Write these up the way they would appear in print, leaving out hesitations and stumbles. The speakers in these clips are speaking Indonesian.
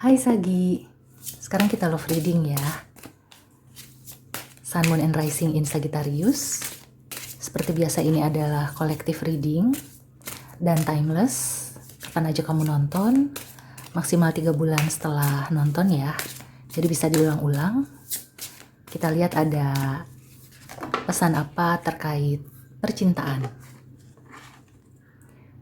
Hai Sagi, sekarang kita love reading ya. Sun, Moon, and Rising in Sagittarius. Seperti biasa ini adalah collective reading dan timeless. Kapan aja kamu nonton, maksimal 3 bulan setelah nonton ya. Jadi bisa diulang-ulang. Kita lihat ada pesan apa terkait percintaan.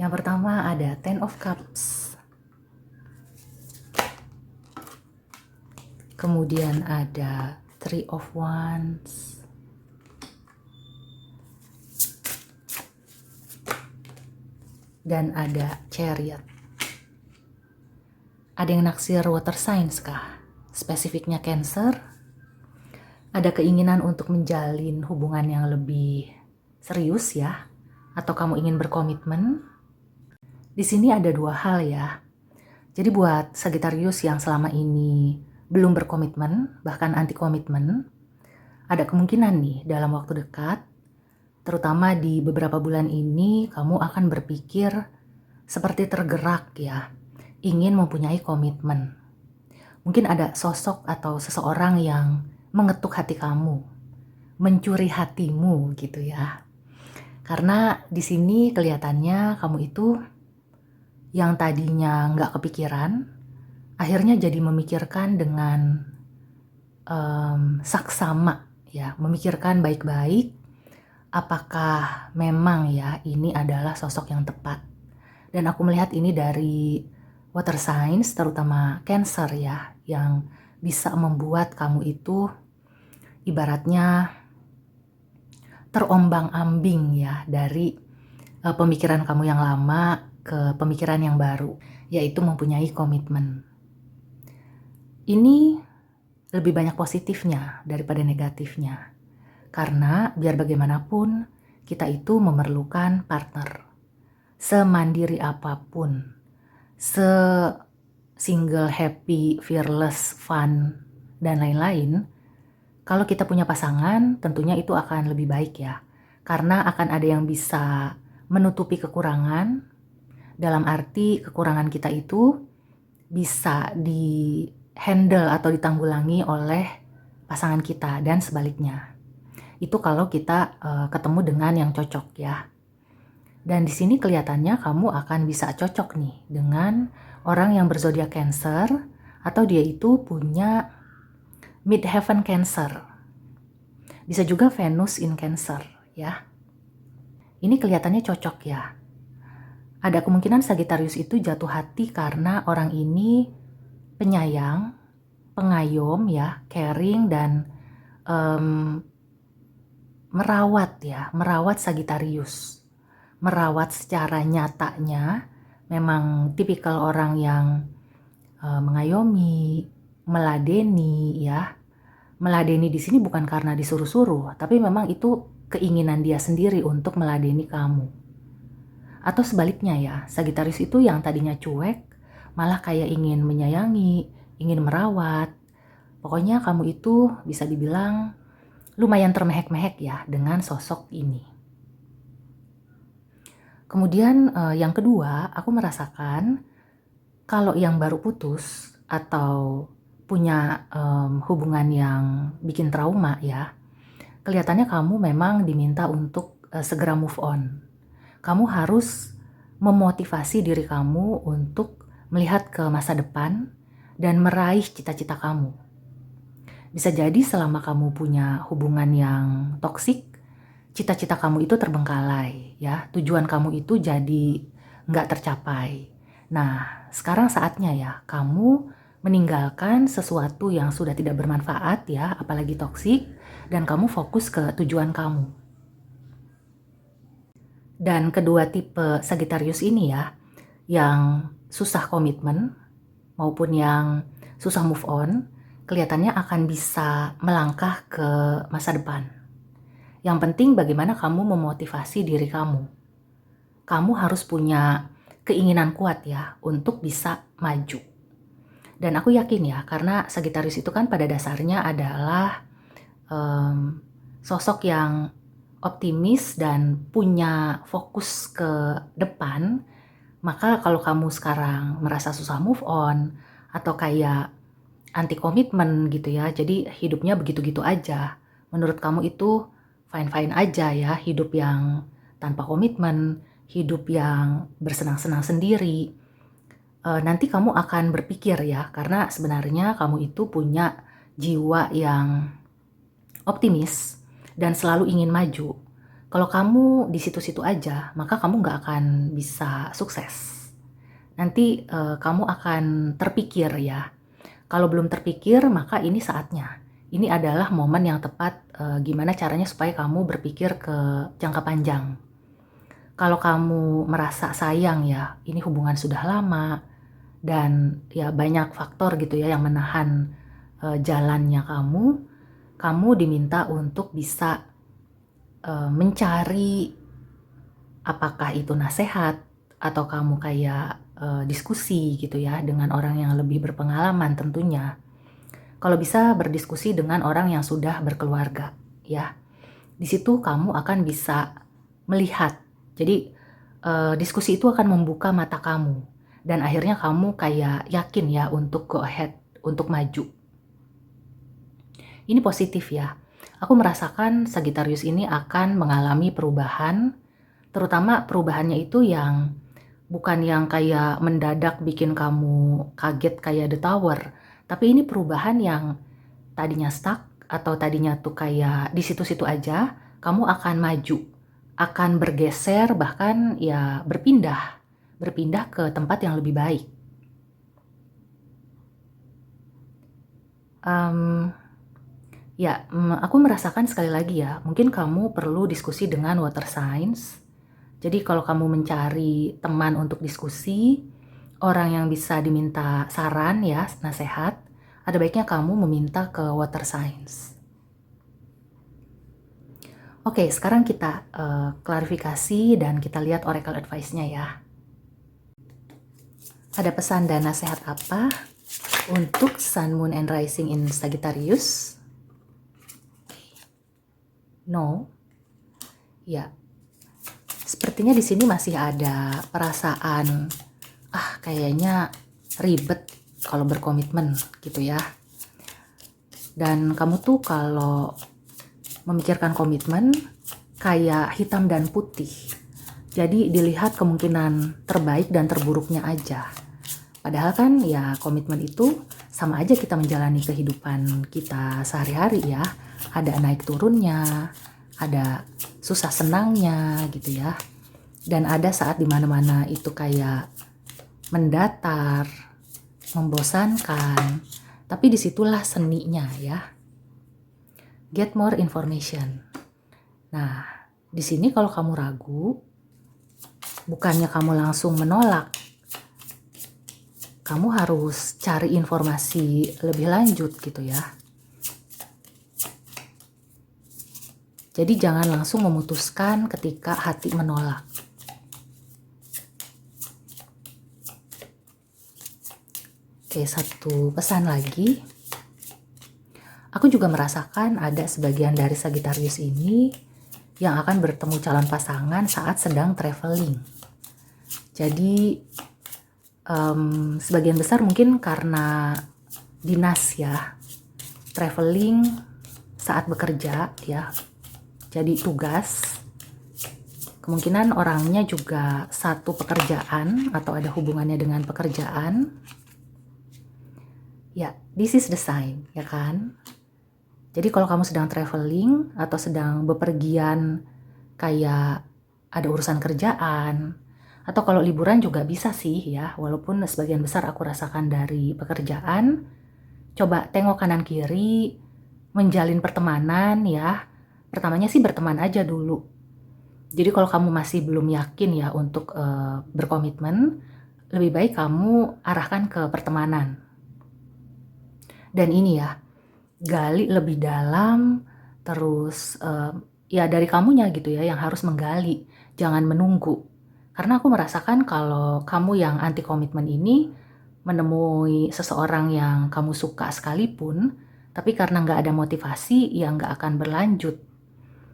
Yang pertama ada Ten of Cups. Kemudian ada Three of Wands. Dan ada Chariot. Ada yang naksir water signs kah? Spesifiknya Cancer. Ada keinginan untuk menjalin hubungan yang lebih serius ya, atau kamu ingin berkomitmen. Di sini ada dua hal ya. Jadi buat Sagittarius yang selama ini belum berkomitmen, bahkan anti komitmen, ada kemungkinan nih dalam waktu dekat, terutama di beberapa bulan ini, kamu akan berpikir seperti tergerak ya, ingin mempunyai komitmen. Mungkin ada sosok atau seseorang yang mengetuk hati kamu, mencuri hatimu gitu ya. Karena di sini kelihatannya kamu itu yang tadinya nggak kepikiran, akhirnya jadi memikirkan dengan saksama ya, memikirkan baik-baik apakah memang ya ini adalah sosok yang tepat. Dan aku melihat ini dari water signs, terutama Cancer ya, yang bisa membuat kamu itu ibaratnya terombang-ambing ya dari pemikiran kamu yang lama ke pemikiran yang baru, yaitu mempunyai komitmen. Ini lebih banyak positifnya daripada negatifnya. Karena biar bagaimanapun kita itu memerlukan partner. Semandiri apapun, single, happy, fearless, fun, dan lain-lain, kalau kita punya pasangan tentunya itu akan lebih baik ya. Karena akan ada yang bisa menutupi kekurangan, dalam arti kekurangan kita itu bisa di-handle atau ditanggulangi oleh pasangan kita dan sebaliknya. Itu kalau kita ketemu dengan yang cocok ya. Dan di sini kelihatannya kamu akan bisa cocok nih dengan orang yang berzodiak Cancer atau dia itu punya midheaven Cancer. Bisa juga Venus in Cancer ya. Ini kelihatannya cocok ya. Ada kemungkinan Sagittarius itu jatuh hati karena orang ini penyayang, pengayom ya, caring dan merawat Sagittarius. Merawat secara nyatanya memang tipikal orang yang mengayomi, meladeni ya. Meladeni di sini bukan karena disuruh-suruh, tapi memang itu keinginan dia sendiri untuk meladeni kamu. Atau sebaliknya ya, Sagittarius itu yang tadinya cuek, malah kayak ingin menyayangi, ingin merawat. Pokoknya kamu itu bisa dibilang lumayan termehek-mehek ya dengan sosok ini. Kemudian yang kedua, aku merasakan kalau yang baru putus atau punya hubungan yang bikin trauma ya, kelihatannya kamu memang diminta untuk segera move on. Kamu harus memotivasi diri kamu untuk melihat ke masa depan dan meraih cita-cita kamu. Bisa jadi selama kamu punya hubungan yang toksik, cita-cita kamu itu terbengkalai ya, tujuan kamu itu jadi nggak tercapai. Nah, sekarang saatnya ya kamu meninggalkan sesuatu yang sudah tidak bermanfaat ya, apalagi toksik, dan kamu fokus ke tujuan kamu. Dan kedua tipe Sagittarius ini ya, yang susah komitmen maupun yang susah move on, kelihatannya akan bisa melangkah ke masa depan. Yang penting bagaimana kamu memotivasi diri kamu. Kamu harus punya keinginan kuat ya untuk bisa maju. Dan aku yakin ya, karena Sagittarius itu kan pada dasarnya adalah sosok yang optimis dan punya fokus ke depan, maka kalau kamu sekarang merasa susah move on atau kayak anti komitmen gitu ya. Jadi hidupnya begitu-gitu aja. Menurut kamu itu fine-fine aja ya, hidup yang tanpa komitmen, hidup yang bersenang-senang sendiri. Nanti kamu akan berpikir ya, karena sebenarnya kamu itu punya jiwa yang optimis dan selalu ingin maju. Kalau kamu di situ-situ aja, maka kamu nggak akan bisa sukses. Nanti kamu akan terpikir ya. Kalau belum terpikir, maka ini saatnya. Ini adalah momen yang tepat gimana caranya supaya kamu berpikir ke jangka panjang. Kalau kamu merasa sayang ya, ini hubungan sudah lama dan ya banyak faktor gitu ya yang menahan jalannya kamu diminta untuk bisa mencari apakah itu nasihat atau kamu kayak diskusi gitu ya dengan orang yang lebih berpengalaman tentunya. Kalau bisa berdiskusi dengan orang yang sudah berkeluarga ya. Di situ kamu akan bisa melihat. Jadi diskusi itu akan membuka mata kamu dan akhirnya kamu kayak yakin ya untuk go ahead, untuk maju. Ini positif ya. Aku merasakan Sagittarius ini akan mengalami perubahan, terutama perubahannya itu yang bukan yang kayak mendadak bikin kamu kaget kayak The Tower, tapi ini perubahan yang tadinya stuck atau tadinya tuh kayak di situ-situ aja, kamu akan maju, akan bergeser, bahkan ya berpindah ke tempat yang lebih baik. Ya, aku merasakan sekali lagi ya, mungkin kamu perlu diskusi dengan water signs. Jadi kalau kamu mencari teman untuk diskusi, orang yang bisa diminta saran ya, nasihat, ada baiknya kamu meminta ke water signs. Oke, sekarang kita klarifikasi dan kita lihat oracle advice-nya ya. Ada pesan dan nasihat apa untuk Sun, Moon, and Rising in Sagittarius? No. Ya. Sepertinya di sini masih ada perasaan kayaknya ribet kalau berkomitmen gitu ya. Dan kamu tuh kalau memikirkan komitmen kayak hitam dan putih. Jadi dilihat kemungkinan terbaik dan terburuknya aja. Padahal kan ya komitmen itu sama aja kita menjalani kehidupan kita sehari-hari ya. Ada naik turunnya, ada susah senangnya gitu ya. Dan ada saat dimana-mana itu kayak mendatar, membosankan. Tapi disitulah seninya ya. Get more information. Nah, di sini kalau kamu ragu, bukannya kamu langsung menolak, kamu harus cari informasi lebih lanjut gitu ya. Jadi jangan langsung memutuskan ketika hati menolak. Oke, satu pesan lagi. Aku juga merasakan ada sebagian dari Sagittarius ini yang akan bertemu calon pasangan saat sedang traveling. Jadi sebagian besar mungkin karena dinas ya, traveling saat bekerja ya, jadi tugas. Kemungkinan orangnya juga satu pekerjaan atau ada hubungannya dengan pekerjaan. Ya, this is the sign, ya kan? Jadi kalau kamu sedang traveling atau sedang bepergian kayak ada urusan kerjaan, atau kalau liburan juga bisa sih ya, walaupun sebagian besar aku rasakan dari pekerjaan, coba tengok kanan kiri, menjalin pertemanan ya. Pertamanya sih berteman aja dulu. Jadi kalau kamu masih belum yakin ya untuk berkomitmen, lebih baik kamu arahkan ke pertemanan. Dan ini ya, gali lebih dalam, terus ya dari kamunya gitu ya yang harus menggali, jangan menunggu. Karena aku merasakan kalau kamu yang anti komitmen ini menemui seseorang yang kamu suka sekalipun, tapi karena nggak ada motivasi ya nggak akan berlanjut.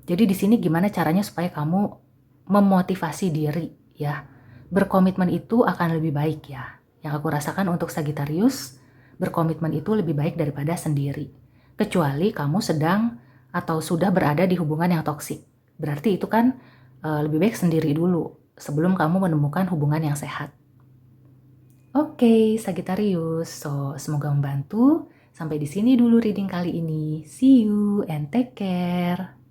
Jadi di sini gimana caranya supaya kamu memotivasi diri ya. Berkomitmen itu akan lebih baik ya. Yang aku rasakan untuk Sagittarius, berkomitmen itu lebih baik daripada sendiri. Kecuali kamu sedang atau sudah berada di hubungan yang toksik. Berarti itu kan lebih baik sendiri dulu sebelum kamu menemukan hubungan yang sehat. Oke, Sagittarius. So, semoga membantu. Sampai di sini dulu reading kali ini. See you and take care.